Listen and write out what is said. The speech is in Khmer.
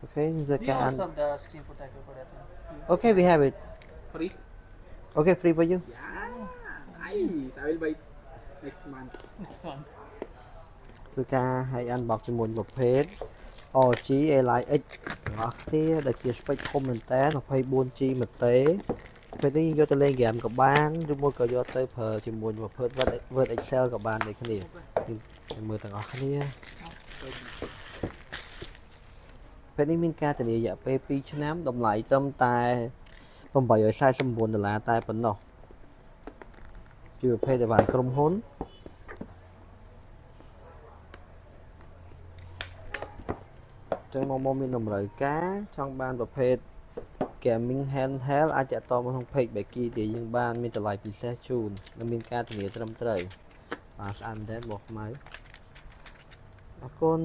Okay, the Do you also can. have the screen protector for that one? Okay, we have it. Free? Okay, free for you. Yeah, nice. I will buy next month. Next month. គឺការឲ្យ unbox ជាមួយប្រភេទ RG Ally X ទាំងអស់គ្នាដែលជា spec ធំមែនតើ 24G មួយទេពេលនេះយកទៅលេងហ្គេមក៏បានឬមួយក៏យកទៅប្រើជាមួយប្រភេទ Word Excel ក៏បានដូចគ្នាយើងមើលទាំងអស់គ្នាពេលនេះមានការធានារយៈពេល2ឆ្នាំតម្លៃត្រឹមតែ$849តែប៉ុណ្ណោះជាប្រភេទដែលបានក្រុមហ៊ុនចឹងមកមានតម្រូវការចង់បានប្រភេទ gaming handheld អាចតាក់ទងមកក្នុង page Becky ដែលយើងបានមានតម្លៃពិសេសជូននិងមានការធានាត្រឹមត្រូវបាទស្អាតមែនតើបងខ្មៅអរគុណ